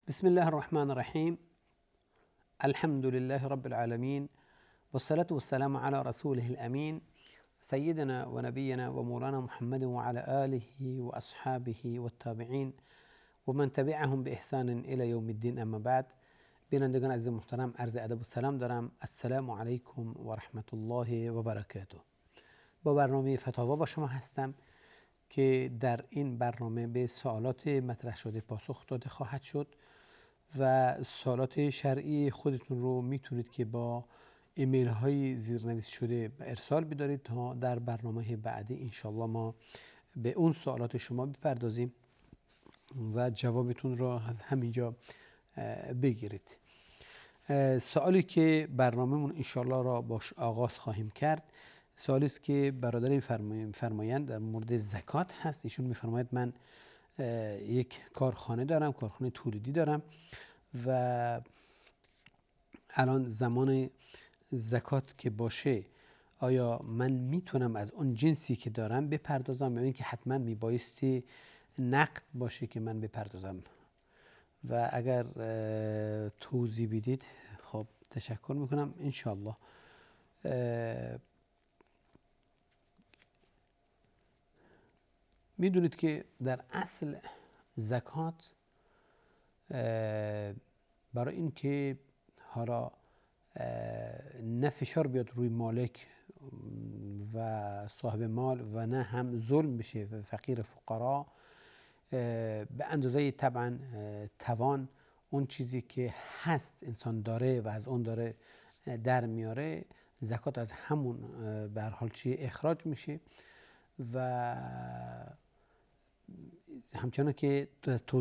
بسم الله الرحمن الرحيم. الحمد لله رب العالمين، والصلاة والسلام على رسوله الأمين سيدنا ونبينا ومولانا محمد وعلى آله وأصحابه والتابعين ومن تبعهم بإحسان إلى يوم الدين. اما بعد، بینندگان عزیز محترم، عرض ادب و سلام دارم. السلام علیکم و رحمت الله و برکاته. با برنامه فتاوا با شما هستم که در این برنامه به سوالات مطرح شده پاسخ داده خواهد شد و سوالات شرعی خودتون رو میتونید که با ایمیل های زیرنویس شده ارسال بدارید تا در برنامه بعدی انشالله ما به اون سوالات شما بپردازیم و جوابتون رو از همینجا بگیرید. سوالی که برنامه‌مون انشالله را باش آغاز خواهیم کرد، سوالی است که برادر فرمایند در مورد زکات هست. ایشون میفرماید من یک کارخانه دارم، کارخانه تولیدی دارم و الان زمان زکات که باشه آیا من میتونم از اون جنسی که دارم بپردازم یا اینکه حتما میبایستی نقد باشه که من بپردازم؟ و اگر توضیح بدید خب تشکر میکنم انشالله. میدونید که در اصل زکات برای اینکه حالا نه فشار بیاد روی مالک و صاحب مال و نه هم ظلم بشه و فقیر فقرا، به اندازه طبعا توان اون چیزی که هست انسان داره و از اون داره در میاره، زکات از همون به هر حال چی اخراج میشه. و همچنان که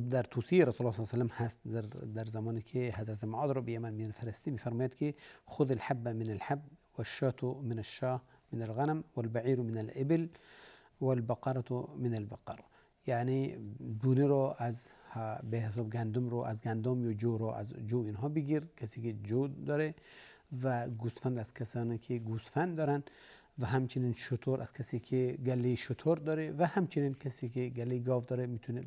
در توصیه رسول الله صلی الله علیه و هست در زمانی که حضرت معاذ رو به یمن میفرستی، میفرماید که خذ الحب من الحب والشاة من الشاه من الغنم والبعیر من الابل والبقره من البقر. یعنی دونه رو از به حساب گندم رو از گندم یا جو رو از جو اینها بگیر، کسی که جو داره، و گوسفند از کسانی که گوسفند دارن، و همچنین شتر از کسی که گله شتر داره، و همچنین کسی که گله گاو داره میتونه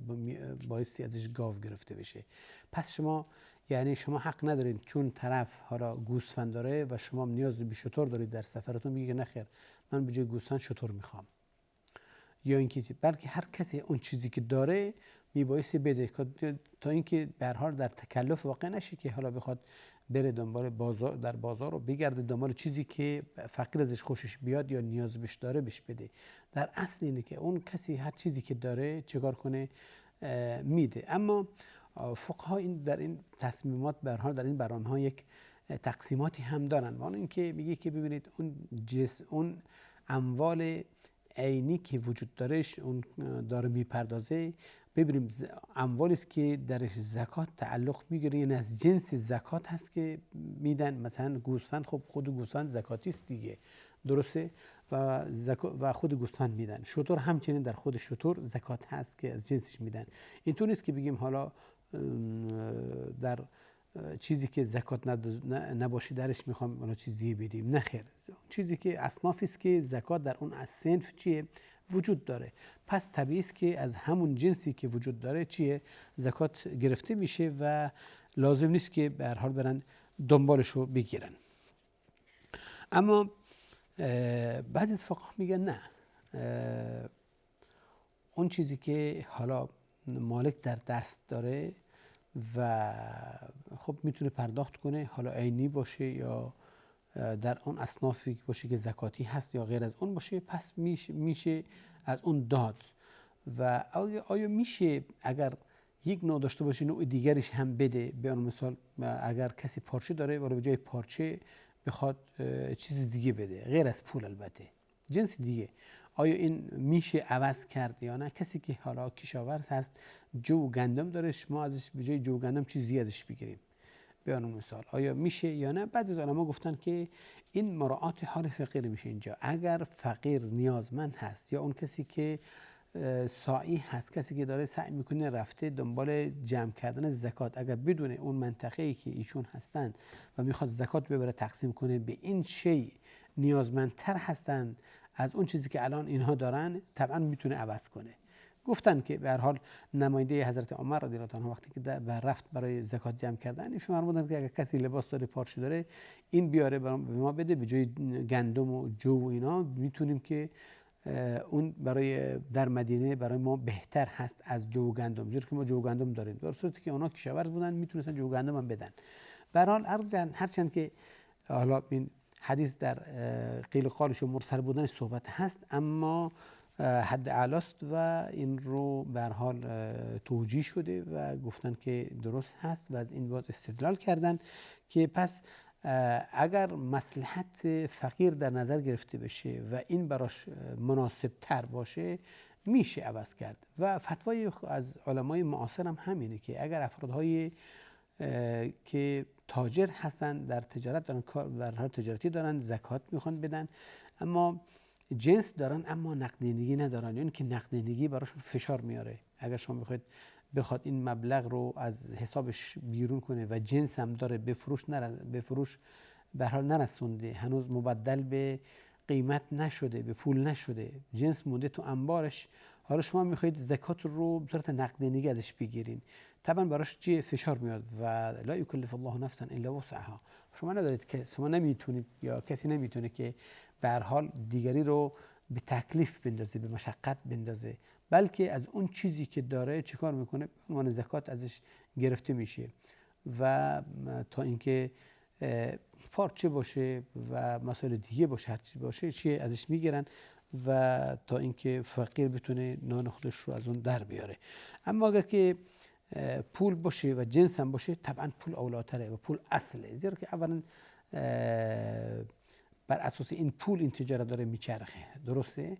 بایستی ازش گاو گرفته بشه. پس شما یعنی شما حق ندارید چون طرف حالا گوسفند داره و شما نیاز به شتر دارید در سفرتون بگید نه خیر من به جای گوسفند شتر میخوام، یا اینکه بلکه هر کسی اون چیزی که داره میبایستی بده تا اینکه به هر حال در تکلف واقع نشه که حالا بخواد بره دنبال بازار در بازار رو بگرده دنبال چیزی که فقیر ازش خوشش بیاد یا نیاز بهش داره بهش بده. در اصل اینه که اون کسی هر چیزی که داره چیکار کنه میده. اما فقها این در این تصمیمات به هر حال در این برنامه‌ها یک تقسیماتی هم دارن. وان اینکه میگه که ببینید اون اموال عینی که وجود دارش اون داره میپردازه، ببینیم اموالی است که درش زکات تعلق میگیره، یعنی از جنس زکات هست که میدن. مثلا گوسفند، خب خود گوسفند زکاتی است دیگه، درسته، و خود گوسفند میدن. شتر همچنین در خود شتر زکات هست که از جنسش میدن. اینطور نیست که بگیم حالا در چیزی که زکات نباشه درش میخوام حالا چیزی بدیم، نه خیر. چیزی که اصنافی است که زکات در اون صنف چیه وجود داره، پس طبیعی است که از همون جنسی که وجود داره چیه زکات گرفته میشه و لازم نیست که به هر حال برن دنبالشو بگیرن. اما بعضی از فقها میگن نه، اون چیزی که حالا مالک در دست داره و خب میتونه پرداخت کنه، حالا عینی باشه یا در اون اصنافی باشه که زکاتی هست یا غیر از اون باشه، پس میشه از اون داد. و آیا میشه اگر یک نوع داشته باشه نوع دیگرش هم بده؟ به عنوان مثال اگر کسی پارچه داره ولی به جای پارچه بخواد چیز دیگه بده غیر از پول، البته جنس دیگه، آیا این میشه عوض کرد یا نه؟ کسی که حالا کشاورز هست جو و گندم داره، ما ازش به جای جو و گندم چیزی ازش بگیریم، به عنوان مثال آیا میشه یا نه؟ بعضی از علما گفتن که این مراعات حال فقیر میشه اینجا. اگر فقیر نیازمند هست یا اون کسی که ساعی هست، کسی که داره سعی میکنه رفته دنبال جمع کردن زکات، اگر بدون اون منطقه‌ای که ایشون هستن و میخواد زکات ببره تقسیم کنه به این شی نیازمندتر هستن از اون چیزی که الان اینها دارن، طبعا میتونه عوض کنه. گفتن که به هر حال نماینده حضرت عمر رضی الله عنه وقتی که رفت برای زکات جمع کردن، این فرمودن که اگر کسی لباس داره پارچه داره این بیاره به ما بده، به جای گندم و جو و اینا میتونیم که اون برای در مدینه برای ما بهتر هست از جو و گندم، چون که ما جو و گندم داریم، در صورتی که اونا کشاورز بودن میتونستن جو و گندم هم بدن. به هر حال هرچند که حالا این حدیث در قیل و قالش و مرسل بودنش صحبت هست، اما حد اعلاست و این رو به هر حال توجیه شده و گفتن که درست هست و از این باز استدلال کردن که پس اگر مصلحت فقیر در نظر گرفته بشه و این براش مناسب تر باشه میشه عوض کرد. و فتوای از علمای معاصر هم همینه که اگر افرادهای که تاجر هستن در تجارت دارن، در هر تجارتی دارن، زکات میخوان بدن اما جنس دارن اما نقدینگی ندارن، یعنی که نقدینگی براشون فشار میاره. اگر شما بخواد این مبلغ رو از حسابش بیرون کنه و جنس هم داره بفروش به هر حال نرسونده، هنوز مبدل به قیمت نشده، به پول نشده، جنس مونده تو انبارش، حالا شما میخواید زکات رو به صورت نقدینگی ازش بگیرین، طبعا براش چه فشار میاد و لا یکلف الله نفسا الا وسعها. شما ندارید که شما نمیتونید یا کسی نمیتونه که به هر حال دیگری رو به تکلیف بندازه، به مشقت بندازه، بلکه از اون چیزی که داره چیکار میکنه؟ به عنوان زکات ازش گرفته میشه و تا اینکه پارچه باشه و مسائل دیگه باشه، هر چی باشه چی ازش میگیرن و تا اینکه فقیر بتونه نان خودش رو از اون در بیاره. اما اگر که پول باشه و جنس هم باشه، طبعا پول اولاتره و پول اصله، زیرا که اولا بر اساس این پول این تجارت داره میچرخه، درسته؟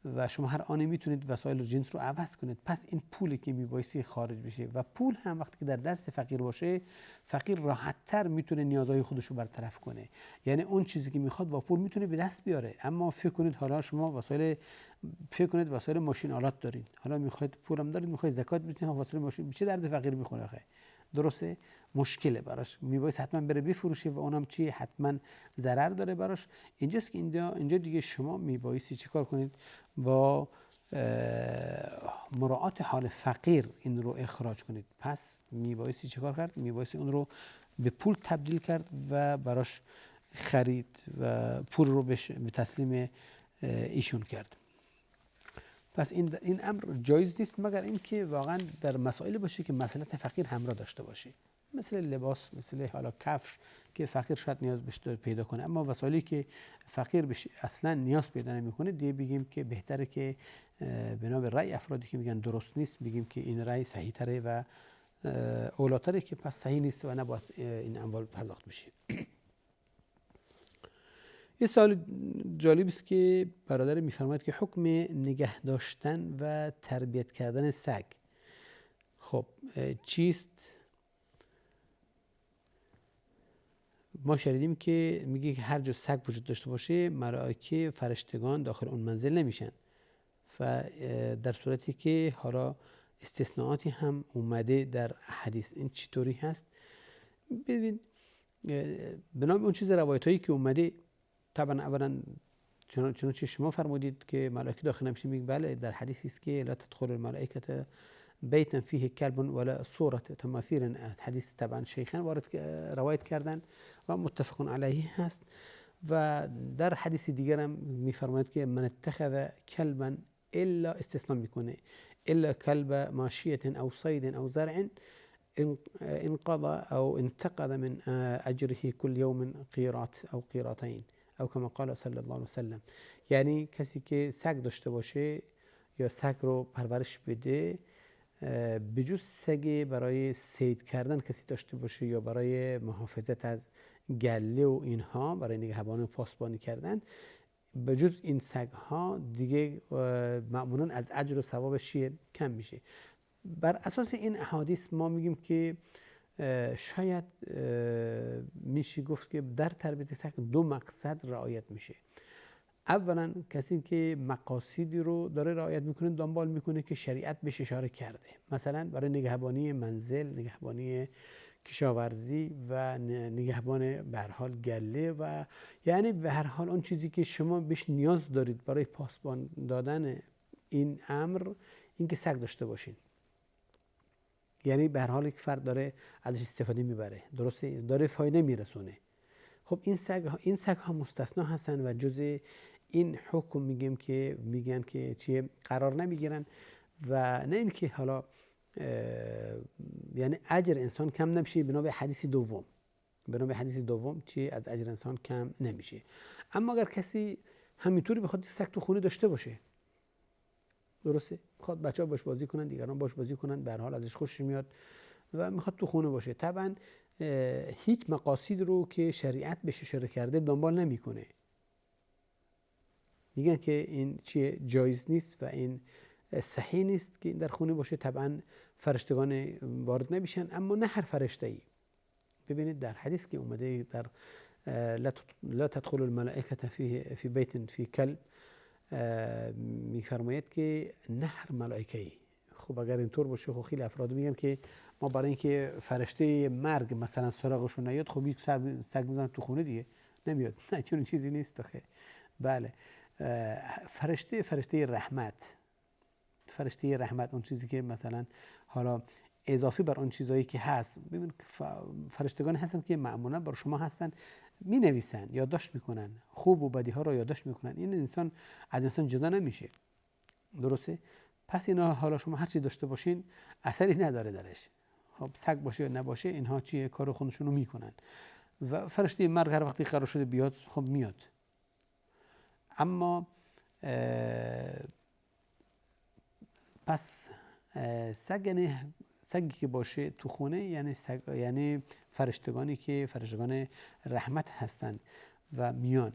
و شما هر آنی میتونید وسایل و جنس رو عوض کنید، پس این پولی که میبایستی خارج بشه و پول هم وقتی که در دست فقیر باشه، فقیر راحت‌تر میتونه نیازهای خودش رو برطرف کنه، یعنی اون چیزی که میخواد با پول میتونه به دست بیاره. اما فکر کنید حالا شما وسایل ماشین آلات دارین، حالا میخواید پولم دارید، میخواید زکات بدید، وسایل ماشین چه درد فقیر میخوره آخه؟ درسته؟ مشکله براش، میبایست حتما بره بفروشه و اونم چی حتما ضرر داره براش. اینجاست که اینجا دیگه شما میبایستی چیکار کنید؟ با مراعات حال فقیر این رو اخراج کنید. پس میبایستی چیکار کرد؟ میبایستی اون رو به پول تبدیل کرد و براش خرید و پول رو به تسلیم ایشون کرد. پس این امر جایز نیست مگر اینکه واقعا در مسائل باشه که مصلحت فقیر همراه داشته باشه، مثل لباس، مثل حالا کفش که فقیر شاید نیاز بهش پیدا کنه، اما وسایلی که فقیر بشه اصلا نیاز پیدا نمیکنه، دیگه بگیم که بهتره که بنا به رأی افرادی که میگن درست نیست بگیم که این رأی صحیح تره و اولاتره که پس صحیح نیست و نباید این اموال پرداخت بشه. یه سوال جالب است که برادر میفرماید که حکم نگه داشتن و تربیت کردن سگ خب چیست؟ ما شنیدیم که میگه که هر جا سگ وجود داشته باشه ملائکه فرشتگان داخل اون منزل نمیشن و در صورتی که حالا استثناءاتی هم اومده در حدیث، این چطوری هست؟ ببین بنابرای اون چیز روایت هایی که اومده، طبعا اولا چنانچه شما فرمودید که ملائکه داخل نمیشه، میگه بله در حدیثی است که لا تدخل الملائکه بیتا فیه کلب ولا صورة تماثیل، حدیث طبعا شیخان روایت کردن و متفق علیه هست. و در حدیث دیگر هم میفرماید که من اتخذ کلبا الا استثناء میکنه الا کلب ماشیه او صید او زرع انقضى او انتقض من اجره كل يوم قيراط او قيراطين او كما قال صلی الله علیه وسلم، یعنی کسی که سگ داشته باشه یا سگ رو پرورش بده، به جز سگ برای صید کردن کسی داشته باشه یا برای محافظت از گله و اینها، برای نگهبانی و پاسبانی کردن، به جز این سگ ها دیگه معمولا از اجر و ثوابش کم میشه. بر اساس این احادیث ما میگیم که شاید میشه گفت که در تربیت سگ دو مقصد رعایت میشه. اولا کسی که مقاصدی رو داره رعایت میکنه، دنبال میکنه که شریعت بهش اشاره کرده، مثلا برای نگهبانی منزل، نگهبانی کشاورزی و نگهبان به هر حال گله و یعنی به هر حال اون چیزی که شما بهش نیاز دارید برای پاسبان دادن این امر، اینکه سگ داشته باشین. یعنی به هر حال یک فرد داره ازش استفاده میبره، درسته، داره فایده میرسونه. خب این سگ ها مستثنا هستن و جزء این حکم میگن که چیه قرار نمیگیرن و نه اینکه حالا یعنی اجر انسان کم نمیشه بنا به حدیث دوم چی از اجر انسان کم نمیشه. اما اگر کسی همینطوری بخواد سگ تو خونه داشته باشه، درسته، میخواد بچه‌ها باش بازی کنن، دیگران باش بازی کنن، به هر حال ازش خوشش میاد و میخواد تو خونه باشه، طبعا هیچ مقاصد رو که شریعت بهش اشاره کرده دنبال نمیکنه. میگن که این چیه جایز نیست و این صحیح نیست که در خونه باشه. طبعا فرشتگان وارد نمیشن، اما نه هر فرشته‌ای. ببینید در حدیث که اومده در لا تدخل الملائکه فی بیت فی کلب، میفرماید که نه هر ملائکه‌ای. خب اگر اینطور باشه خب خیلی افراد میگن که ما برای اینکه فرشته مرگ مثلا سراغشون نیاد خب یک سگ میزنن تو خونه دیگه نمیاد. نه چون چیزی نیست آخه. بله، فرشته رحمت اون چیزی که مثلا حالا اضافی بر اون چیزایی که هست. ببین فرشتگان هستن که معمولا بر شما هستن، می نویسن، یادداشت میکنن، خوب و بدی ها رو یادداشت میکنن. این انسان از انسان جدا نمیشه، درسته؟ پس اینا حالا شما هر چی داشته باشین اثری نداره درش. خب سگ باشه یا نباشه اینها چیه کار خودشونو میکنن و فرشته مرگ هر وقتی قرار شده بیاد خب میاد. اما پس سگی که باشه تو خونه یعنی فرشتگانی که فرشتگان رحمت هستند و میان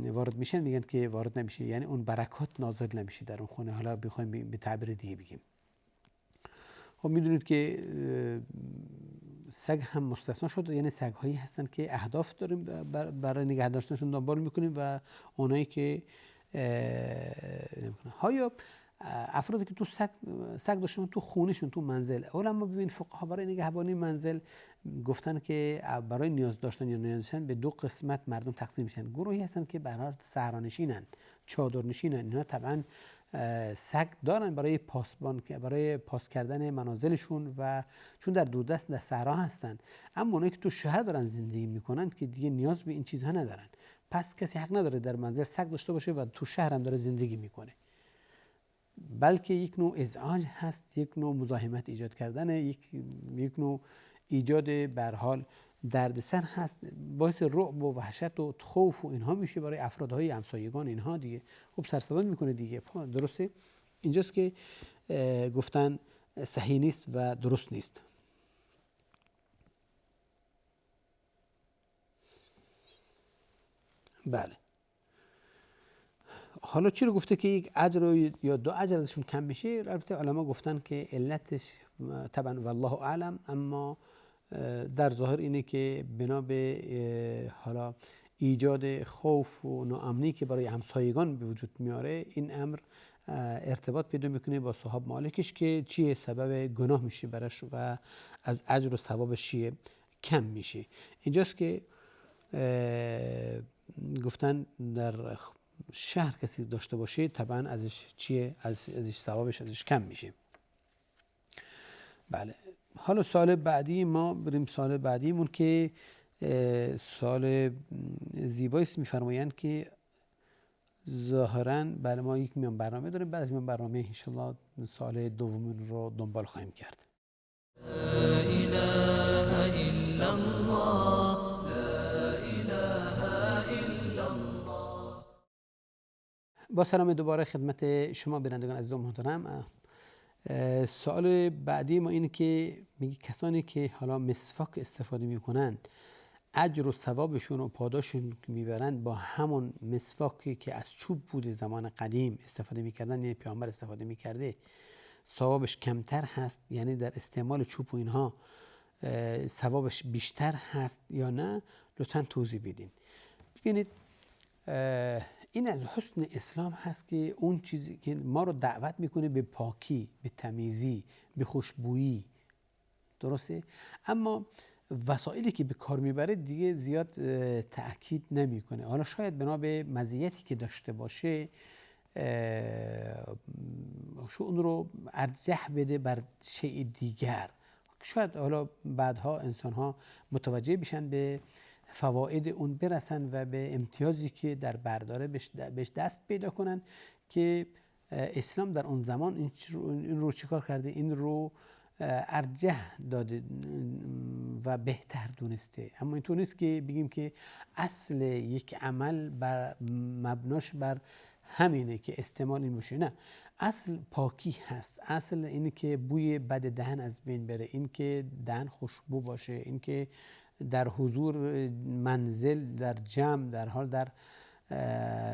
وارد میشن، میگن که وارد نمیشه، یعنی اون برکات نازل نمیشه در اون خونه. حالا بخوایم به تعبیر دیگه بگیم، خب میدونید که سگ هم مستثنا شده، یعنی سگ هایی هستن که اهداف داریم برای نگه داشتنشون دنبال میکنیم و اونایی که ها افرادی که تو سگ داشتن تو خونهشون تو منزل. علما ببین فقها برای نگهبانی منزل گفتن که برای نیاز داشتن یا نیاز داشتن به دو قسمت مردم تقسیم میشن. گروهی هستن که به هر حال صحرانشینن، چادرنشینن، اینا طبعا سگ دارن برای پاس کردن منازلشون و چون در دوردست در صحرا هستن. اما اونایی که تو شهر دارن زندگی میکنن که دیگه نیاز به این چیزها ندارن، پس کسی حق نداره در منزل سگ داشته باشه و تو شهر هم داره زندگی میکنه، بلکه یک نوع ازعاج هست، یک نوع مزاحمت ایجاد کردن، یک نوع ایجاد به هر حال دردسر هست، باعث رعب و وحشت و خوف و اینها میشه برای افرادهای همسایگان اینها دیگه. خب سرصدا میکنه دیگه، درسته؟ اینجاست که گفتن صحیح نیست و درست نیست. بله، حالا چی رو گفته که یک اجر یا دو اجر ازشون کم میشه؟ البته علما گفتن که علتش طبعا والله اعلم، اما در ظاهر اینه که بنا به حالا ایجاد خوف و ناامنی که برای همسایگان به وجود میاره، این امر ارتباط پیدا میکنه با صاحب مالکش که چیه سبب گناه میشه براش و از اجر و ثوابش چیه کم میشه. اینجاست که گفتن در شهر کسی داشته باشه طبعا ازش چیه ازش ثوابش ازش کم میشه. بله، حالا سوال بعدی ما بریم. سوال بعدیمون که سوال زیباییست، میفرمایند که ظاهراً بله ما یک میان برنامه داریم، بعد از میان برنامه انشالله سوال دومون رو دنبال خواهیم کرد. لا اله الا الله، لا اله الا الله. با سلام دوباره خدمت شما بینندگان عزیز و محترم. سوال بعدی ما اینه که میگه کسانی که حالا مسواک استفاده میکنن اجر و ثوابشون و پاداششون که میبرن با همون مسواکی که از چوب بوده زمان قدیم استفاده میکردن، یعنی پیامبر استفاده میکرده، ثوابش کمتر هست؟ یعنی در استعمال چوب و اینها ثوابش بیشتر هست یا نه؟ لطفاً توضیح بدین. ببینید این از حسن اسلام هست که اون چیزی که ما رو دعوت میکنه به پاکی، به تمیزی، به خوشبویی، درسته؟ اما وسایلی که به کار میبره دیگه زیاد تأکید نمیکنه. حالا شاید بنا به مزیتی که داشته باشه اون رو ارجح بده بر شیء دیگر. شاید حالا بعدها انسان ها متوجه بشن، به فواید اون برسن و به امتیازی که در برداره بهش دست پیدا کنن که اسلام در اون زمان این رو چیکار کرده، این رو ارجح داده و بهتر دونسته. اما اینطور نیست که بگیم که اصل یک عمل مبناش بر همینه که استعمال این باشه. نه، اصل پاکی هست، اصل اینه که بوی بد دهن از بین بره، این که دهن خوشبو باشه، این که در حضور منزل، در جمع، در حال در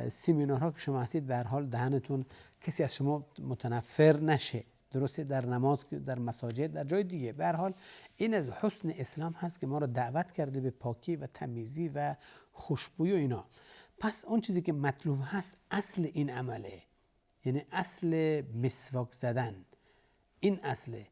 سیمینارها که شما هستید، به هر حال دهنتون کسی از شما متنفر نشه. درسته؟ در نماز، در مساجد، در جای دیگه. به هر حال این از حسن اسلام هست که ما را دعوت کرده به پاکی و تمیزی و خوشبویی و اینا. پس اون چیزی که مطلوب هست اصل این عمله، یعنی اصل مسواک زدن، این اصله.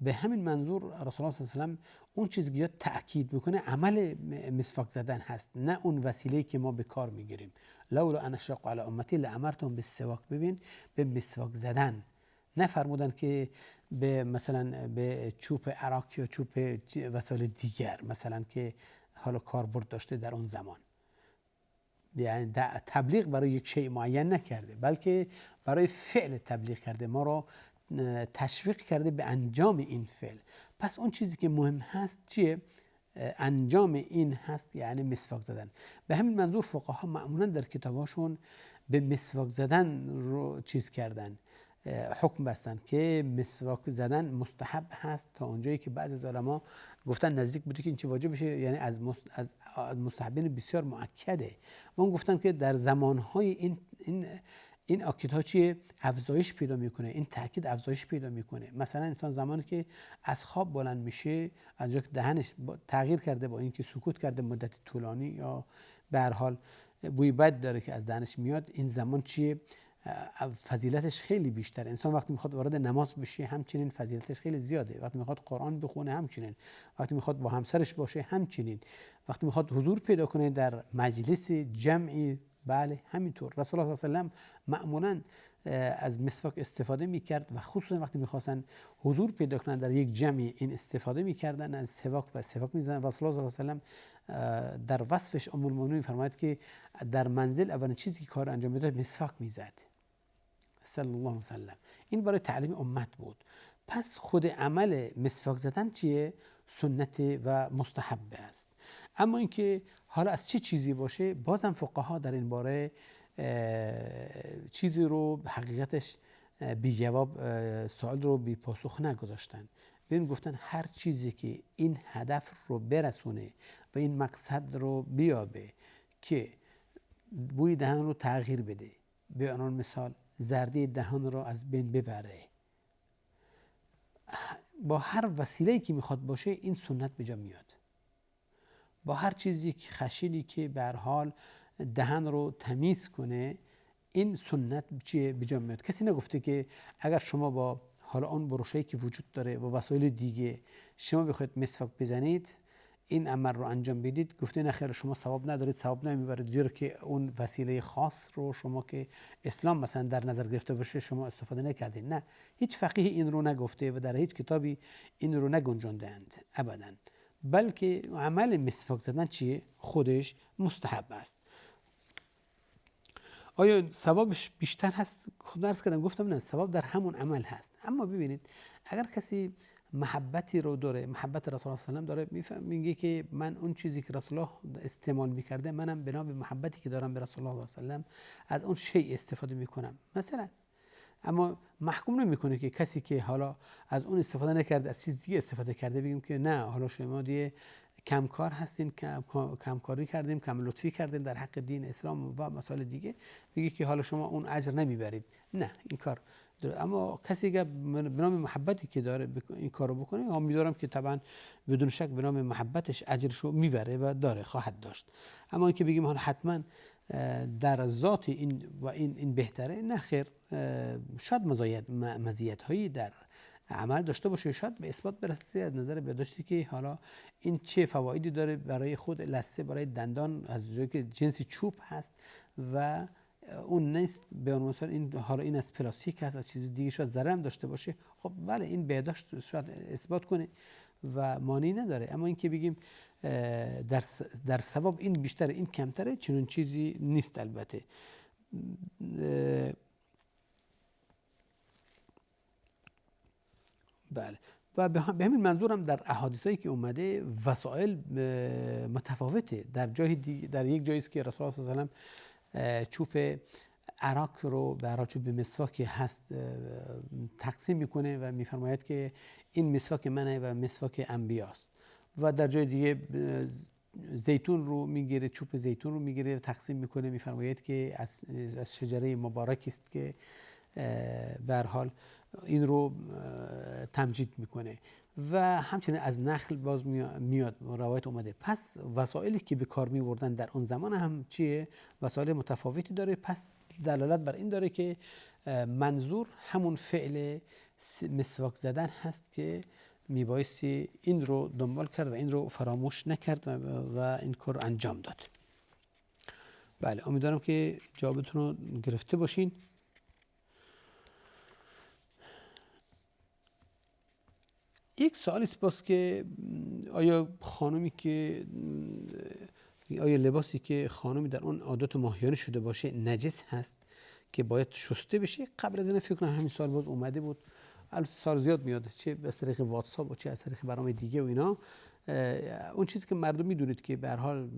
به همین منظور رسول الله صلی الله علیه و سلم اون چیزی که تأکید میکنه عمل مسواک زدن هست، نه اون وسیله که ما به کار میگیریم. لولا ان اشق علی امتی لامرتهم بالسواک. ببین، به مسواک زدن نفرمودن که به مثلا به چوب عراق یا چوب وسایل دیگر مثلا که حالا کاربرد داشته در اون زمان. یعنی تبلیغ برای یک شیء معین نکرده، بلکه برای فعل تبلیغ کرده، ما را تشویق کرده به انجام این فعل. پس اون چیزی که مهم هست چیه؟ انجام این هست، یعنی مسواک زدن. به همین منظور فقها معمولا در کتاباشون به مسواک زدن رو چیز کردن، حکم بستن که مسواک زدن مستحب هست، تا اونجایی که بعضی از علما گفتن نزدیک بوده که این چه واجب بشه، یعنی از مستحبین بسیار مؤکده. و اون گفتن که در زمانهای این آکیدها چیه؟ افزایش پیدا میکنه، این تاکید افزایش پیدا میکنه. مثلا انسان زمانی که از خواب بلند میشه، از جایی که دهنش تغییر کرده با اینکه سکوت کرده مدت طولانی، یا به هر حال بوی بد داره که از دهنش میاد، این زمان چیه؟ فضیلتش خیلی بیشتر. انسان وقتی میخواد وارد نماز بشه همچنین فضیلتش خیلی زیاده، وقتی میخواد قرآن بخونه همچنین، وقتی میخواد با همسرش باشه همچنین، وقتی میخواد حضور پیدا کنه در مجلس جمعی، بله همینطور. رسول الله صلی الله علیه و آله معمولا از مسواک استفاده میکرد و خصوصا وقتی میخواستن حضور پیدا کنن در یک جمعی این استفاده میکردن از سواک و سواک میزدن. رسول الله صلی الله علیه و آله در وصفش ام المؤمنین میفرماید که در منزل اولین چیزی که کار انجام میداد مسواک میزد، صلی الله علیه و سلم. این برای تعلیم امت بود. پس خود عمل مسواک زدن چیه؟ سنت و مستحب است. اما اینکه حالا از چه چیزی باشه، بازم فقها در این باره چیزی رو حقیقتش بی جواب، سوال رو بی پاسخ نگذاشتن. ببین گفتن هر چیزی که این هدف رو برسونه و این مقصد رو بیابه که بوی دهن رو تغییر بده، به عنوان مثال زردی دهان رو از بین ببره، با هر وسیله‌ای که میخواد باشه این سنت به جا میاد. با هر چیزی که خشنی که به هر حال دهن رو تمیز کنه، این سنت چیه؟ به جا میاد. کسی نگفته که اگر شما با حالا اون بروشایی که وجود داره با وسایل دیگه شما بخواید مسواک بزنید، این عمل رو انجام بدید، گفته نه خیر شما ثواب ندارید، ثواب نمیبرید، زیرا که اون وسیله خاص رو شما که اسلام مثلا در نظر گرفته باشه شما استفاده نکردید. نه، هیچ فقیه این رو نگفته و در هیچ کتابی این رو نگنجاندند ابدا. بلکه عمل مسواک زدن چیه؟ خودش مستحب است. آیا ثوابش بیشتر هست؟ خود عرض کردم، گفتم نه، ثواب در همون عمل هست. اما ببینید اگر کسی محبتی رو داره، محبت رسول الله صلی الله علیه و آله داره، میگه که من اون چیزی که رسول الله استعمال میکرده، منم بنا به محبتی که دارم به رسول الله صلی الله علیه و آله از اون شیء استفاده میکنم مثلا. اما محکوم نمیکنه که کسی که حالا از اون استفاده نکرده از چیز دیگه استفاده کرده بگیم که نه حالا شما دیگه کمکار هستین، کمکاری کردیم، کم لطفی کردیم در حق دین اسلام و مسائل دیگه، میگه که حالا شما اون اجر نمیبرید. نه، این کار داره. اما کسی که به نام محبتی که داره این کارو بکنه، امیدوارم که طبعا بدون شک به نام محبتش اجرشو میبره و داره، خواهد داشت. اما اینکه بگیم حالا حتما در ذات این بهتره، نه خیر. شاید مزیت هایی در عمل داشته باشه، شاید به اثبات برسه از نظر برداشتی که حالا این چه فوایدی داره برای خود لثه، برای دندان، از جایی که جنسی چوب هست و اون نیست. به عنوان مثال این حالا این از پلاستیک هست، از چیز دیگه شاید ضرر هم داشته باشه، خب بله این بهداشت شاید اثبات کنه و مانعی نداره. اما اینکه بگیم در ثواب این بیشتر این کمتره، چنون چیزی نیست البته. بله. و به همین منظورم در احادیثایی که اومده وسایل متفاوته. در یک جایی است که رسول الله صلی الله علیه و چوب عراق رو به چوب مسواک هست تقسیم میکنه و میفرماید که این مسواک منه و مسواک انبیاست. و در جای دیگه زیتون رو میگیره، چوب زیتون رو میگیره تقسیم میکنه، میفرماید که از شجره مبارکی است که به هر حال این رو تمجید میکنه. و همچنین از نخل باز میاد روایت اومده. پس وسایلی که به کار میوردن در اون زمان هم چیه؟ وسایل متفاوتی داره. پس دلالت بر این داره که منظور همون فعل مسواک زدن هست که میبایستی این رو دنبال کرد و این رو فراموش نکرد و این کار رو انجام داد. بله، امیدوارم که جوابتون رو گرفته باشین. یک سوالی است که آیا لباسی که خانمی در اون عادت ماهیانه شده باشه نجس هست که باید شسته بشه؟ قبل از این فکر کنم همین سوال باز اومده بود. البته سوال زیاد میاد، چه از طریق واتساپ و چه از طریق برنامه دیگه و اینا. اون چیزی که مردم میدونید که به هر حال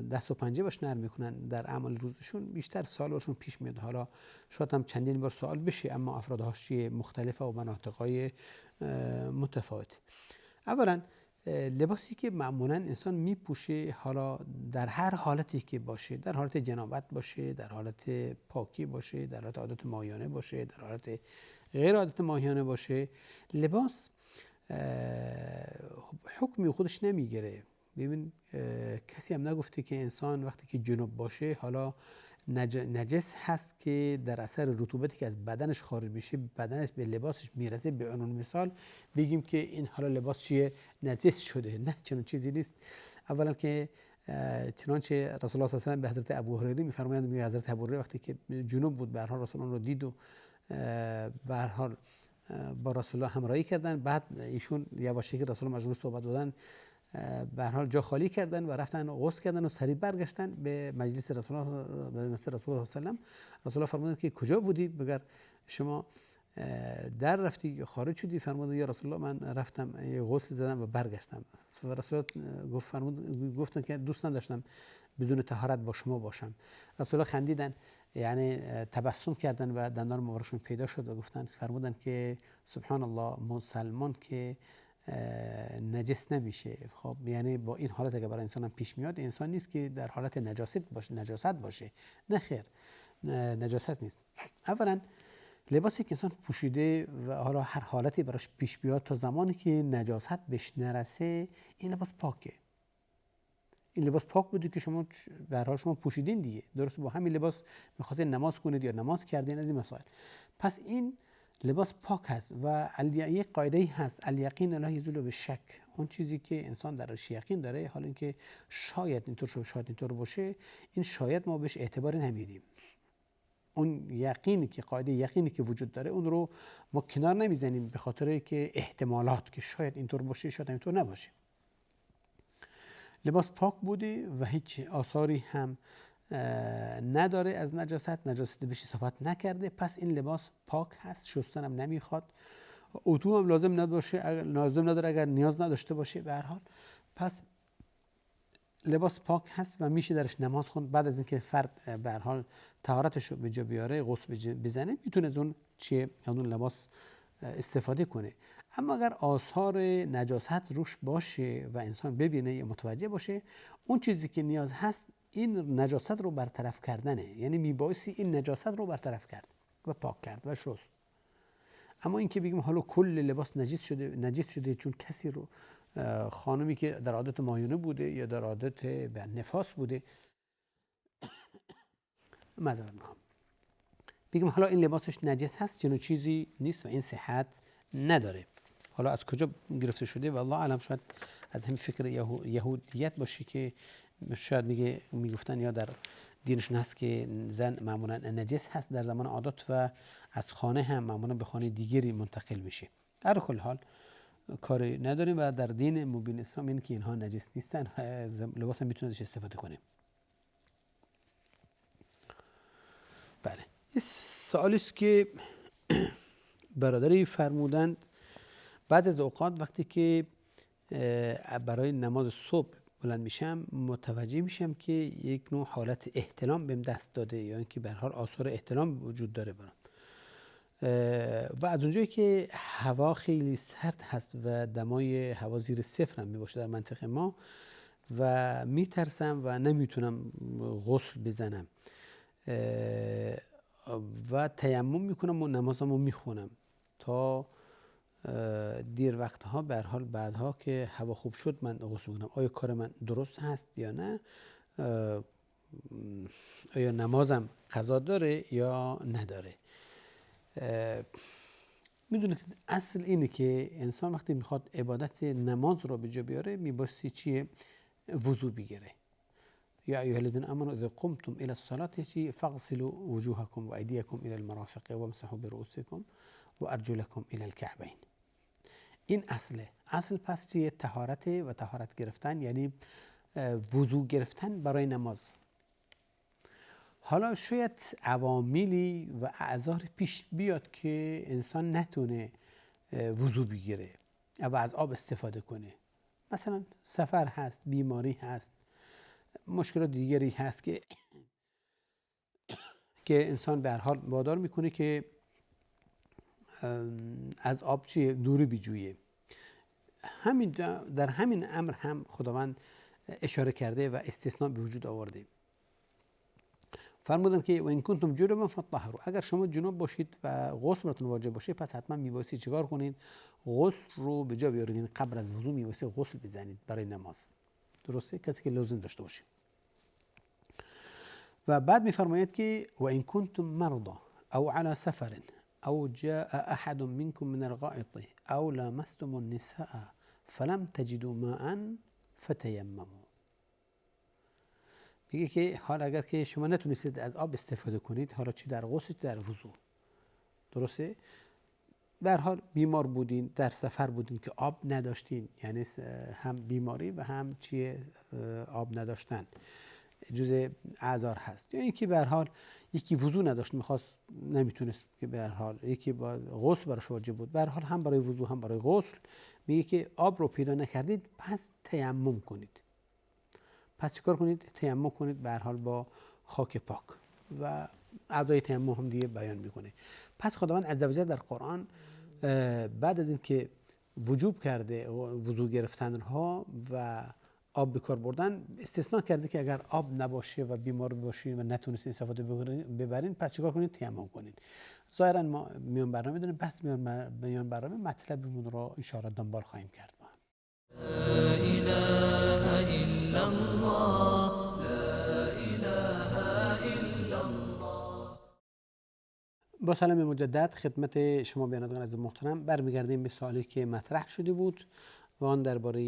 دست و پنجه باش نرم میکنن در اعمال روزشون، بیشتر سوال برشون پیش میاد. حالا شاید هم چندین بار سوال بشه، اما افراد حاشیه مختلفه و مناطقای متفاوت. اولا لباسی که معمولا انسان میپوشه، حالا در هر حالتی که باشه، در حالت جنابت باشه، در حالت پاکی باشه، در حالت عادت ماهیانه باشه، در حالت غیر عادت ماهیانه باشه، لباس حکمی خودش نمیگیره. ببین کسی هم نگفته که انسان وقتی که جنوب باشه حالا نجس هست که در اثر رطوبتی که از بدنش خارج میشه بدنش به لباسش میرسه. به عنوان مثال بگیم که این حالا لباس چیه؟ نجس شده. نه، چنون چیزی نیست. اولا که چنانچه رسول الله صلی الله علیه و آله به حضرت ابو هریره میفرمایند، میگه حضرت ابو هریره وقتی که جنوب بود به هر حال رسول الله رو دید و به هر حال با رسول الله همراهی کردن. بعد ایشون یواشکی که رسول الله مجبور صحبت دادن به هر حال جا خالی کردن و رفتن غسل کردن و سریع برگشتن به مجلس رسول الله صلی الله علیه و سلم. رسول الله فرمودند که کجا بودی؟ بگر شما در رفتی خارج شدی؟ فرمودند یا رسول الله من رفتم غسل زدم و برگشتم. و رسول الله گفتن که دوست نداشتم بدون طهارت با شما باشم. رسول الله خندیدن، یعنی تبسم کردن و دندان مبارکشون پیدا شد و گفتن، فرمودن که سبحان الله، مسلمان که نجس نمیشه. خب یعنی با این حالت اگه برای انسان هم پیش میاد، انسان نیست که در حالت نجاست باشه. نه خیر، نجاست نیست. اولا لباسی که انسان پوشیده و حالا هر حالتی براش پیش بیاد تا زمانی که نجاست بهش نرسه، این لباس پاکه. این لباس پاک بوده که شما به هر حال شما پوشیدین دیگه، درست؟ با همین لباس می‌خواستین نماز کنید یا نماز کردین، از این مسائل. پس این لباس پاک هست و یک قاعده‌ای هست، الیقین لا یزول بالشک. اون چیزی که انسان درش یقین داره، حالا اینکه شاید اینطور شد شاید اینطور باشه، این شاید ما بهش اعتباری نمیدیم. اون یقینی که قاعده یقینی که وجود داره، اون رو ما کنار نمیزنیم به خاطر که احتمالات که شاید اینطور باشه شاید اینطور نباشه. لباس پاک بوده و هیچ آثاری هم نداره از نجاست بهش اضافت نکرده، پس این لباس پاک هست، شستن هم نمیخواد، اتو هم لازم نداره اگر نیاز نداشته باشه به هر حال. پس لباس پاک هست و میشه درش نماز خوند. بعد از اینکه فرد به هر حال طهارتش رو به جا بیاره، غسل بزنه، میتونه از اون لباس استفاده کنه. اما اگر آثار نجاست روش باشه و انسان ببینه یا متوجه باشه، اون چیزی که نیاز هست این نجاست رو برطرف کردنه. یعنی میبایستی این نجاست رو برطرف کرد و پاک کرد و شست. اما اینکه بگیم حالا کل لباس نجس شده چون کسی رو، خانمی که در عادت ماهیانه بوده یا در عادت به نفاس بوده، معذرت میخوام، بگیم حالا این لباسش نجس هست، چنین چیزی نیست و این صحت نداره. حالا از کجا گرفته شده والله اعلم، شاید از همین فکر یهودیت باشه که شاید میگفتن یا در دینشون هست که زن معمولا نجس هست در زمان عادت و از خانه هم معمولا به خانه دیگری منتقل میشه. در کل حال کاری نداریم و در دین مبین اسلام این که اینها نجس نیستن و لباس هم میتونه ازش استفاده کنه. بله، این سوالی است که برادری فرمودند بعض از اوقات وقتی که برای نماز صبح بلند میشم متوجه میشم که یک نوع حالت احتلام بهم دست داده یا اینکه به هر حال آثار احتلام وجود داره برام و از اونجایی که هوا خیلی سرد هست و دمای هوا زیر صفر هم میباشه در منطقه ما و میترسم و نمیتونم غسل بزنم و تیمم میکنم و نمازمو میخونم تا دیر وقتها به هر حال بعدها که هوا خوب شد من غسل میکنم. آیا کار من درست هست یا نه؟ آیا نمازم قضا داره یا نداره؟ میدونید اصل اینه که انسان وقتی میخواد عبادت نماز رو به جا بیاره میبایستی چیه؟ وضو بگیره. یا ایها الذین آمنوا اذا قمتم الى الصلاة فاغسلوا وجوهکم و ایدیکم الى المرافق وامسحوا برؤوسکم و ارجلکم الى الکعبین. این اصل پس چیه؟ طهارت و طهارت گرفتن یعنی وضو گرفتن برای نماز. حالا شاید عواملی و اعذار پیش بیاد که انسان نتونه وضو بگیره و از آب استفاده کنه. مثلا سفر هست، بیماری هست، مشکلات دیگری هست که انسان به هر حال وادار میکنه که از آب چیه؟ دوری بجویه. در همین امر هم خداوند اشاره کرده و استثناء به وجود آورده. فرمودن که و این کنتم جنبا فطهروا، اگر شما جنوب باشید و غسل براتون واجب باشه پس حتما میبایستی چیکار کنید؟ غسل رو به جا بیارید. قبل از وضو میبایستی غسل بزنید برای نماز. درسته؟ کسی که لازم داشته باشه. و بعد میفرماید که و این کنتم مرضى او على سفر او جاء احد منكم من الغائط او لامستم النساء فلم تجدوا ماء فتيمموا. میگه که حال اگر که شما نتونستید از آب استفاده کنید، حالا چی در غسل در وضو، درسته؟ در حال بیمار بودین، در سفر بودین که آب نداشتین، یعنی هم بیماری و هم چیه آب نداشتن جزء اعذار هست. یا اینکه به هر حال یکی وضو نداشت میخواست نمیتونست که به هر حال یکی با غسل براش واجب بود، به هر حال هم برای وضو هم برای غسل میگه که آب رو پیدا نکردید پس تیمم کنید. پس چیکار کنید؟ تیمم کنید به هر حال با خاک پاک و اعضای تیمم هم دیگه بیان میکنه. پس خداوند عزوجل در قرآن بعد از اینکه وجوب کرده وضو گرفتن ها و آب به کار بردن استثناء کرده که اگر آب نباشه و بیمار باشین و نتونستین استفاده ببرین پس چیکار کنید؟ تیمم کنید. ظاهرا ما میان برنامه داریم، پس میان برنامه مطلبمون رو ان شاء الله دنبال خواهیم کرد. لا اله الا الله لا اله الا الله. با سلام مجدد خدمت شما بینندگان عزیز محترم برمیگردیم به سوالی که مطرح شده بود و آن درباره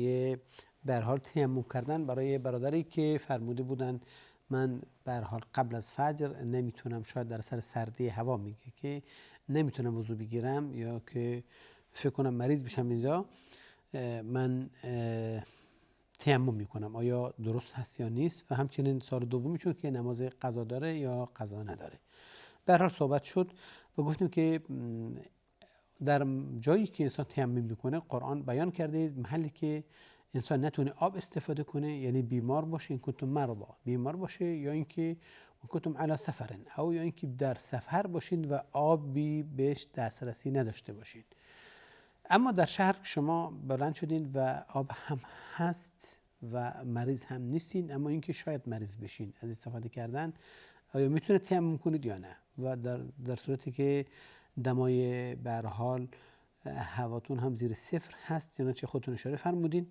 به هر حال تیمم کردن برای برادری که فرموده بودند من به هر حال قبل از فجر نمیتونم، شاید در اثر سردی هوا میگه که نمیتونم وضو بگیرم یا که فکر کنم مریض بشم اینجا من تیمم میکنم، آیا درست هست یا نیست؟ و همچنین سوال دومی چون که نماز قضا داره یا قضا نداره. به هر حال صحبت شد و گفتیم که در جایی که انسان تیمم میکنه قرآن بیان کرده محلی که انسان نتونه آب استفاده کنه، یعنی بیمار باشه، این کنتم مرضى بیمار باشه، یا اینکه کنتم علی سفر او یا اینکه در سفر باشین و آبی بهش دسترسی نداشته باشین. اما در شهر شما بلند شدین و آب هم هست و مریض هم نیستین، اما اینکه شاید مریض بشین از استفاده کردن، آیا میتونه تیمم کنید یا نه؟ و در صورتی که دمای به هر حال هواتون هم زیر صفر هست، چنانچه خودتون اشاره فرمودین،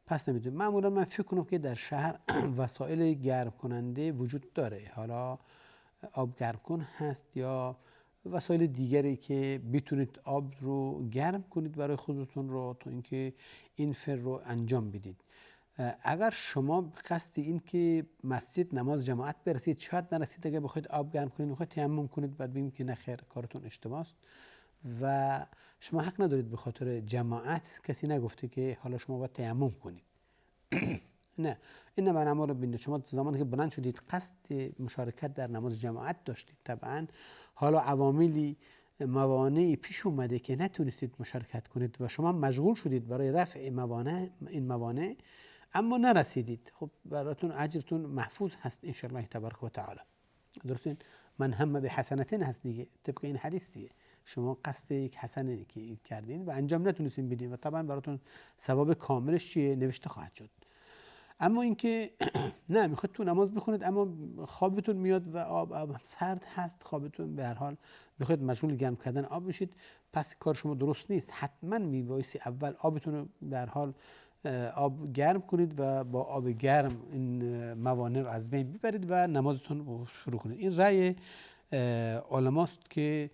پس نمیدونم. معمولا من فکر کنم که در شهر وسایل گرم کننده وجود داره، حالا آب گرم کن هست یا وسایل دیگری که بتونید آب رو گرم کنید برای خودتون رو تا اینکه این فر رو انجام بدید. اگر شما قصد این که مسجد نماز جماعت برسید شاید نرسید، اگه بخواید آب گرم کنید بخواید تیمم کنید بعد ببینید که نه خیر کارتون اشتباه است و شما حق ندارید به خاطر جماعت. کسی نگفته که حالا شما باید تیمم کنید نه، این نما رو ببینید. شما زمانی که بلند شدید قصد مشارکت در نماز جماعت داشتید، طبعا حالا عواملی موانعی پیش اومده که نتونستید مشارکت کنید و شما مشغول شدید برای رفع این موانع اما نرسیدید، خب براتون اجرتون محفوظ هست ان شاء الله تبارک و تعالی. درستین؟ من هم به حسنتین هست دیگه، طبق این حدیث دیگه. شما قصد یک حسنه که کردین و انجام نتونستین بدین و طبعا براتون ثواب کاملش چیه؟ نوشته خواهد شد. اما اینکه نه میخواد تو نماز بخونید اما خوابتون میاد و آب سرد هست، خوابتون به هر حال میخواد مشغول گرم کردن آب بشید، پس کار شما درست نیست. حتما میبایستی اول آبتون رو به هر حال آب گرم کنید و با آب گرم این موانع رو از بین ببرید و نمازتون رو شروع کنید. این رأی علماست که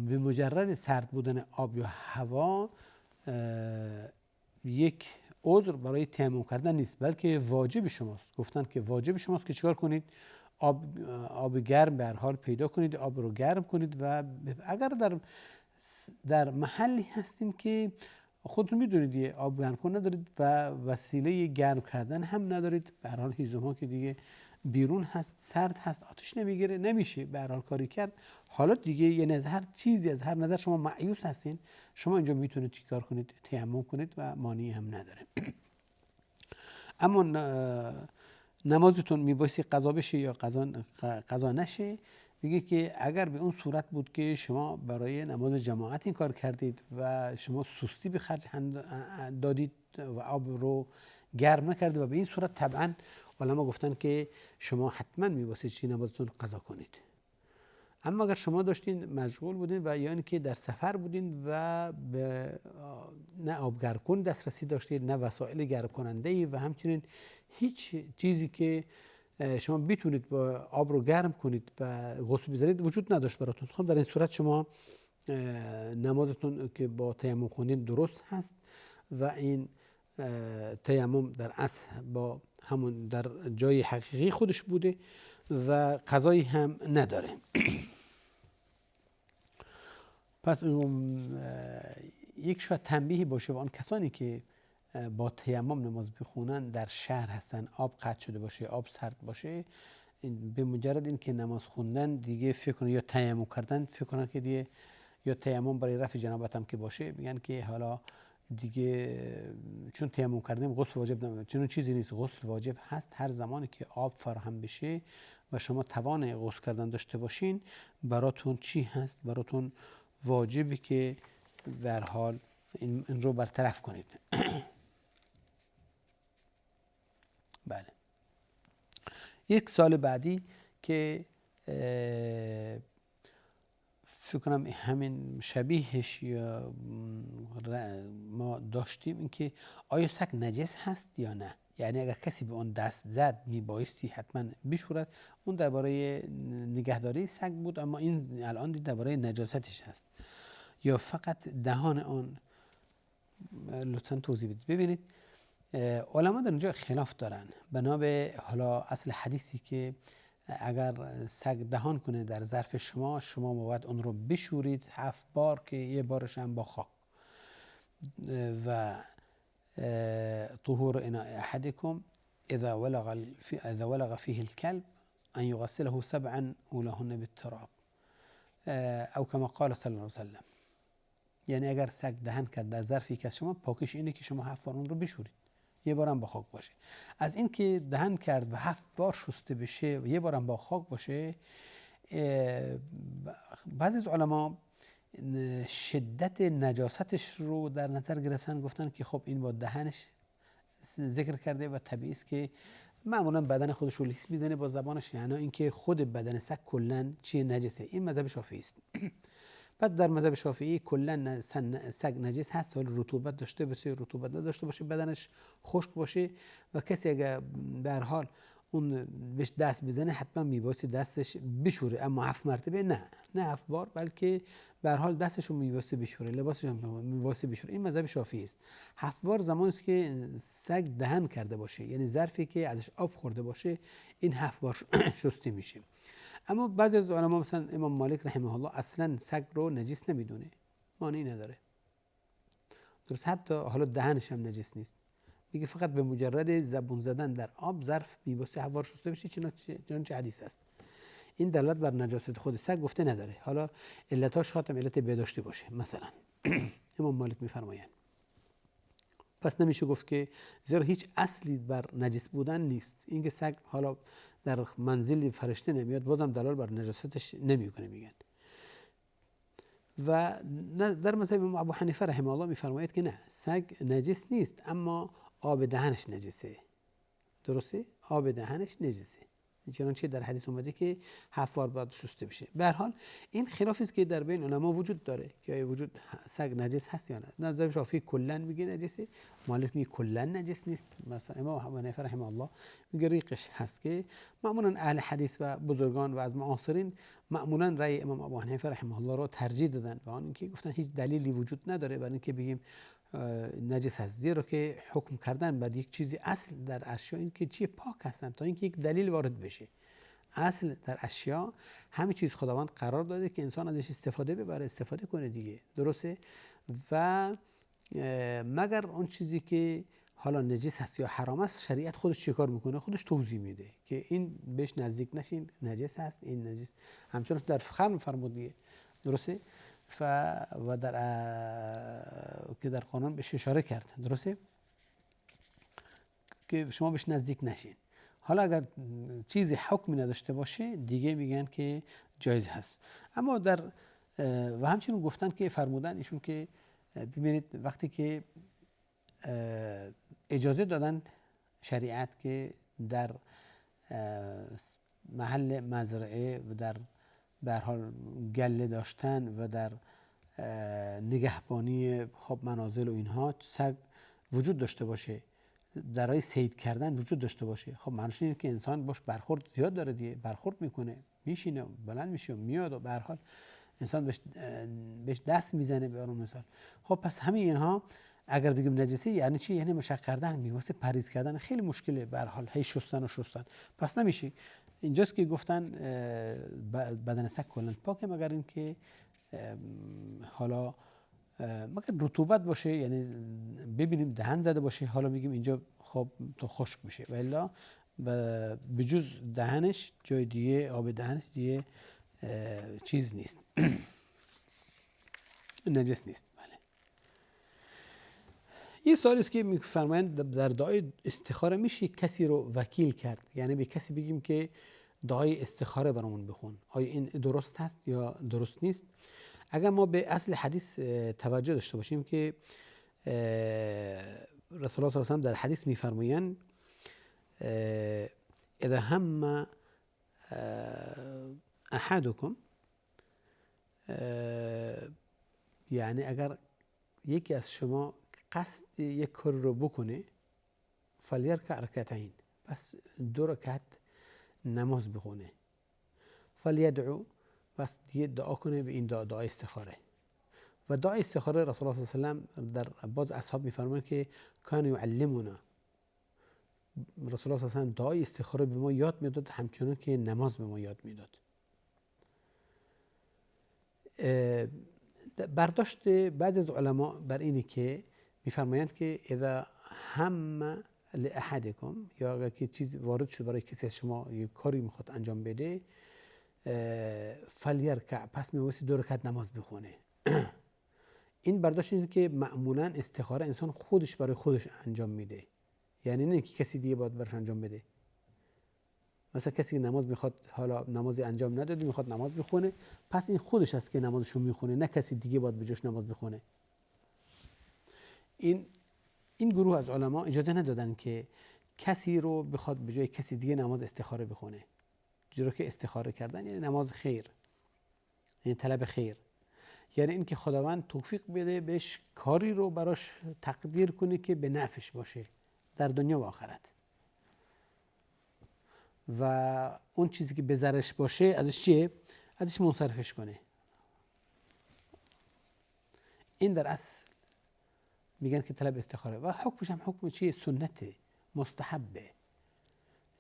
به مجرد سرد بودن آب یا هوا یک عذر برای تیمم کردن نیست، بلکه واجب شماست. گفتن که واجب شماست که چیکار کنید؟ آب گرم به هر حال پیدا کنید، آب رو گرم کنید و اگر در محلی هستین که خودتون میدونید آب گرم کن ندارید و وسیله گرم کردن هم ندارید، به هر حال هیزم ها که دیگه بیرون هست، سرد هست، آتش نمیگیره، نمیشه به هر حال کاری کرد. حالا دیگه یه هر چیزی از هر نظر شما مایوس هستین، شما اینجا میتونید چیکار کنید؟ تیمم کنید و مانعی هم نداره. اما نمازتون میبایستی قضا بشه یا قضا نشه، میگه که اگر به اون صورت بود که شما برای نماز جماعت این کار کردید و شما سستی به خرج دادید و آب رو گرم نکردید و به این صورت طبعا علما گفتن که شما حتما میبایستی چی نمازتون قضا کنید. اما اگر شما داشتین مشغول بودین و یعنی که در سفر بودین و به نه آب گرم کن دسترسی داشتید نه وسایل گرم کننده ای و همچنین هیچ چیزی که شما بتونید با آب رو گرم کنید و غسل بزنید وجود نداشت براتون، خب در این صورت شما نمازتون که با تیمم کنید درست هست و این تیمم در اصل با همون در جای حقیقی خودش بوده و قضایی هم نداره. پس یک شاید تنبیهی باشه و آن کسانی که با تیمم نماز بخونن در شهر هستن، آب قطع شده باشه، آب سرد باشه، به مجرد این که نماز خوندن دیگه فکر کنن یا تیمم کردن فکر کنن که دیگه یا تیمم برای رفع جنابت هم که باشه میگن که حالا دیگه چون تیمم کردیم غسل واجب نمیشه. چون چیزی نیست، غسل واجب هست هر زمانی که آب فراهم بشه و شما توان غسل کردن داشته باشین براتون چی هست؟ براتون واجبی که به هر حال این رو برطرف کنید. بله. یک سال بعدی که فکر کنم همین شبیهش یا ما داشتیم این که آیا سگ نجس هست یا نه، یعنی اگر کسی به اون دست زد میبایستی حتما بشورد. اون درباره نگهداری سگ بود، اما این الان درباره نجاستش هست یا فقط دهان آن. لطفا توضیح بدید. ببینید علما در اینجا خلاف دارن بنا به حالا اصل حدیثی که اگر سگ دهان کنه در ظرف شما باید اون رو بشورید 7 بار که یه بارش هم با خاک و طهور اناء احدکم اذا ولغ فيه الكلب ان يغسله 7 اولاهن بالتراب او كما قال صلی الله علیه وسلم. یعنی اگر سگ دهن کرد در ظرفی که از شما، پاکش اینه که شما 7 بار اون رو بشورید، یه بارم با خاک باشه. از این که دهن کرد و 7 بار شسته بشه و یه بارم با خاک باشه، بعضی از علما شدت نجاستش رو در نظر گرفتن، گفتن که خب این با دهنش ذکر کرده و طبیعی است که معمولا بدن خودش رو لیس میزنه با زبانش، یعنی اینکه خود بدن سگ کلا چیه؟ نجسه. این مذهب شافعی است. بعد در مذهب شافعی کلا سگ نجس هست، حال رطوبت داشته باشه، رطوبت نداشته باشه، بدنش خشک باشه و کسی اگر به هر حال اون بهش دست بزنه حتما میبایستی دستش بشوره، اما 7 مرتبه نه 7 بار، بلکه به هر حال دستش رو میبایستی بشوره، لباسش رو میبایستی بشوره. این مذهب شافعی است. 7 بار زمانی است که سگ دهن کرده باشه، یعنی ظرفی که ازش آب خورده باشه، این 7 بار شسته میشه. اما بعضی از علما مثلا امام مالک رحمه الله اصلا سگ رو نجس نمیدونه، مانعی نداره، درست، حتی حالا دهنش هم نجس نیست، میگه فقط به مجرد زبون زدن در آب ظرف میبایستی 7 بار شسته بشه، چنانچه حدیث است. این دلالت بر نجاست خود سگ گفته نداره. حالا علتاش شاید علت بهداشتی باشه مثلا. امام مالک میفرمایند پس نمیشه گفت که، زیرا هیچ اصلی بر نجس بودن نیست. اینکه سگ حالا در منزل فرشته نمیاد بازم دلالت بر نجاستش نمیکنه. میگن و در مذهب امام ابو حنیفه رحمه الله میفرماید که نه، سگ نجس نیست، اما آب دهنش نجسه. درسته؟ آب دهنش نجسه، چنانچه در حدیث اومده که 7 بار باید شسته بشه. به هر حال این خلافی است که در بین علما وجود داره که آیا وجود سگ نجس هست یا نه. نظر شافعی کلا میگه نجسه، مالک میگه کلا نجس نیست. مثلا امام ابو حنیفه رحمه الله میگه ریقش هست، که معمولا اهل حدیث و بزرگان و از معاصرین معمولا رأی امام ابو حنیفه رحمه الله رو ترجیح دادن و آن اینکه گفتن هیچ دلیلی وجود نداره برای اینکه بگیم نجس هست، زیرا که حکم کردن بر یک چیزی اصل در اشیاء این که چیه پاک هستن تا اینکه یک دلیل وارد بشه. اصل در اشیاء همه چیز خداوند قرار داده که انسان ازش استفاده ببره، استفاده کنه دیگه، درسته؟ و مگر اون چیزی که حالا نجس هست یا حرام است، شریعت خودش چه کار میکنه؟ خودش توضیح میده که این بهش نزدیک نشین، نجس هست، این نجس. همچنان در خمر فرمود دیگه، درسته؟ و در که در قانون بهش اشاره کرد، درسته؟ که شما بهش نزدیک نشین. حالا اگر چیزی حکمی نداشته باشه دیگه میگن که جایز هست. اما در و همچنین گفتن که فرمودن ایشون که ببینید وقتی که اجازه دادن شریعت که در محل مزرعه و در به هر حال گله داشتن و در نگهبانی خب منازل و اینها سگ وجود داشته باشه، درای صید کردن وجود داشته باشه، خب معنیش اینه که انسان باش برخورد زیاد داره دیگه، برخورد میکنه، میشینه، بلند میشه، میاد و به هر حال انسان بهش دست میزنه به اون مثال. خب پس همه اینها اگر بگیم نجسی یعنی چی؟ یعنی مشق کردن، میواسه پریز کردن، خیلی مشکله به هر حال، هی شستن و شستن، پس نمیشه. اینجاست که گفتن بدن سگ کلا پاکه، مگر اینکه حالا مگر رطوبت باشه، یعنی ببینیم دهن زده باشه، حالا میگیم اینجا خب تو خشک میشه، و الا به جز دهنش جای دیگه آب دهنش دیگه چیز نیست نجس نیست. بله. یه سوالی است که میفرمایند در دعای استخاره میشه کسی رو وکیل کرد، یعنی به کسی بگیم که دعای استخاره برامون بخون، آیا این درست هست یا درست نیست؟ اگر ما به اصل حدیث توجه داشته باشیم که رسول الله صلی الله علیه و سلم در حدیث میفرمایند اذا هم احدکم، یعنی اگر یکی از شما قصد یک کار رو بکنه، فلیرکع رکعتین، پس 2 رکعت نماز بخونه، فلیدعو، پس دیگه دعا کنه به این دعای استخاره. و دعای استخاره رسول الله صلی الله علیه و سلم در بعض اصحاب میفرمایند که کان یعلمنا، رسول الله صلی الله علیه و سلم دعای استخاره به ما یاد میداد همچنان که نماز به ما یاد میداد. برداشت بعضی از علما بر اینه که میفرمایند که اذا هم لاحدکم، یا اگر که چیز وارد شد برای کسی از شما یک کاری میخواد انجام بده، فلیرکع، پس میبایستی 2 رکعت نماز بخونه. این برداشت اینه که معمولا استخاره انسان خودش برای خودش انجام میده، یعنی نه که کسی دیگه باید براش انجام بده. مثلا کسی نماز میخواد، حالا نمازی انجام نداده میخواد نماز بخونه، پس این خودش است که نمازشو میخونه، نه کسی دیگه باید به جاش نماز بخونه. این گروه از علما اجازه ندادن که کسی رو بخواد به جای کسی دیگه نماز استخاره بخونه، چرا که استخاره کردن یعنی نماز خیر، یعنی طلب خیر، یعنی اینکه خداوند توفیق بده بهش کاری رو براش تقدیر کنه که به نفعش باشه در دنیا و آخرت. و اون چیزی که به ضررش باشه ازش چیه؟ ازش منصرفش کنه. این در اصل میگن که طلب استخاره و حکمش هم حکم چیه؟ سنته، مستحبه.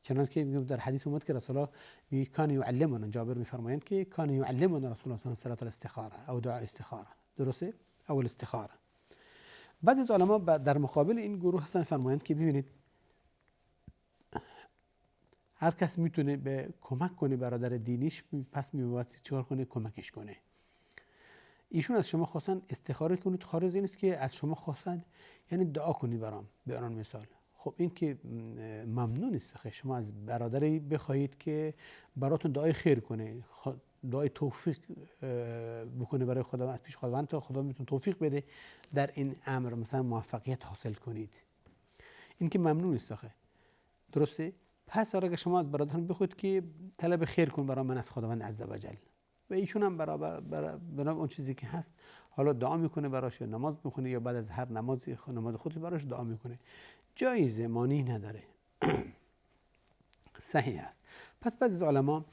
چنانکه که میگم در حدیث اومد که رسول الله میگه کان یعلمنا، جابر میفرمایند که کان یعلمنا رسول الله صلی الله علیه و آله الاستخاره او دعاء استخاره. درسته؟ او الاستخاره. بعضی از علما در مقابل این گروه هستن فرمایند که ببینید هر کس میتونه به کمک کنه برادر دینیش، پس میباید چیکار کنه؟ کمکش کنه. ایشون از شما خواستن استخاره کنید، خارج نیست که از شما خواستن یعنی دعا کنید برام، به عنوان مثال. خب این که ممنون است. شما از برادری بخواهید که براتون دعای خیر کنه، دعای توفیق بکنه برای خداوند، پیش خداوند تا خدا میتونه توفیق بده در این امر، مثلا موفقیت حاصل کنید. این که ممنون است. درسته؟ پس اگه شما از برادران بخواید که طلب خیر کن برای من از خداوند عزوجل، و ایشون هم برای اون چیزی که هست حالا دعا میکنه براش، یا نماز میخونه، یا بعد از هر نماز خودش براش دعا میکنه، جایزه، مانی نداره. صحیح است. پس بعضی از علما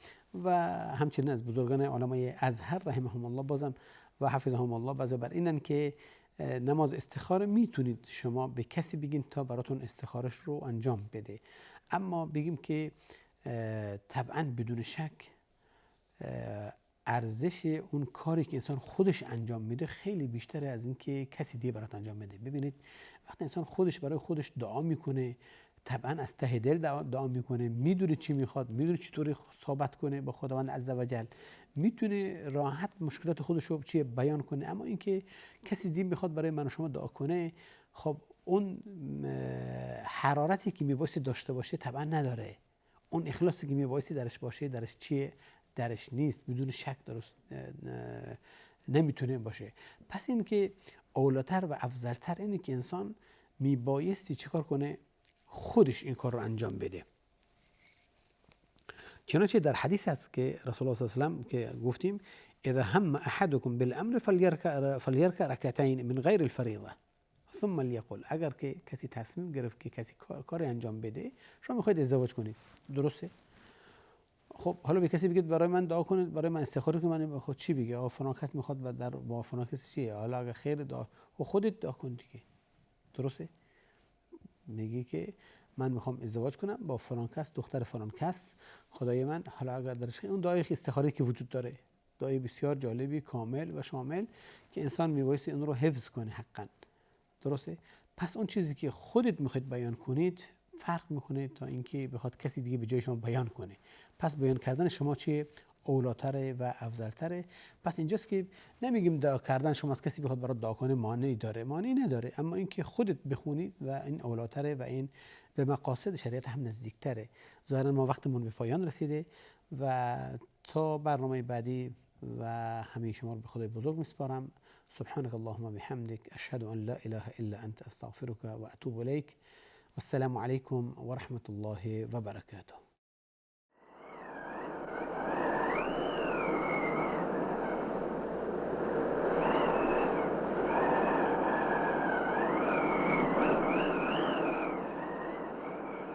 و همچنین از بزرگان علمای ازهر رحمهم الله بازم و حفظهم الله بعضی بر اینن که نماز استخاره میتونید شما به کسی بگین تا براتون استخارش رو انجام بده، اما بگیم که طبعا بدون شک ارزش اون کاری که انسان خودش انجام میده خیلی بیشتره از این که کسی دیگه برات انجام بده. ببینید وقتی انسان خودش برای خودش دعا میکنه، طبعا از ته دل دعا میکنه، میدونه چی میخواد، میدونه چطوری صحبت کنه با خداوند عزوجل، میتونه راحت مشکلات خودش رو چی بیان کنه. اما اینکه کسی دیگه میخواد برای من و شما دعا کنه، خب اون حرارتی که میبایستی داشته باشه طبعا نداره، اون اخلاصی که میبایستی درش باشه درش چیه؟ درش نیست، بدون شک درست نمیتونه باشه. پس این که اولاتر و افضلتر اینه که انسان میبایستی چیکار کنه؟ خودش این کار رو انجام بده. چنانچه در حدیث هست که رسول الله صلی الله علیه و آله که گفتیم اذا هم احدكم بالامر فليركع ركعتين من غیر الفریضه ثم ليقل. اگر که کسی تصمیم گرفت که کسی کاری انجام بده، شما میخواید ازدواج کنید، درسته؟ خب حالا به کسی بگید برای من دعا کنید، برای من استخاره کنید، من خود چی بگه؟ فلان کس میخواد در با فلان کس چیه؟ حالا اگه خیر دعا، خودت دعا کن دیگه، درسته؟ میگی که من میخوام ازدواج کنم با فلان کس، دختر فلان کس، خدای من. حالا اگر درش اون دعای استخاره که وجود داره، دعای بسیار جالبی، کامل و شامل که انسان میبایستی اون رو حفظ کنه حقا، درسته؟ پس اون چیزی که خودت میخواید بیان کنید فرق میکنه تا اینکه بخواد کسی دیگه به جای شما بیان کنه. پس بیان کردن شما چیه؟ اولاتره و افضلتره. پس اینجاست که نمیگیم دعا کردن شما از کسی بخواد برات دعا کنه مانعی داره، مانعی نداره، اما اینکه خودت بخونید و این اولاتره و این به مقاصد شریعت هم نزدیکتره. ظاهرا ما وقتمون به پایان رسیده و تا برنامه بعدی و همه شما رو به خدای بزرگ میسپارم. سبحانك اللهم بحمدك اشهد ان لا اله الا انت استغفرك واتوب اليك. والسلام عليكم ورحمة الله وبركاته.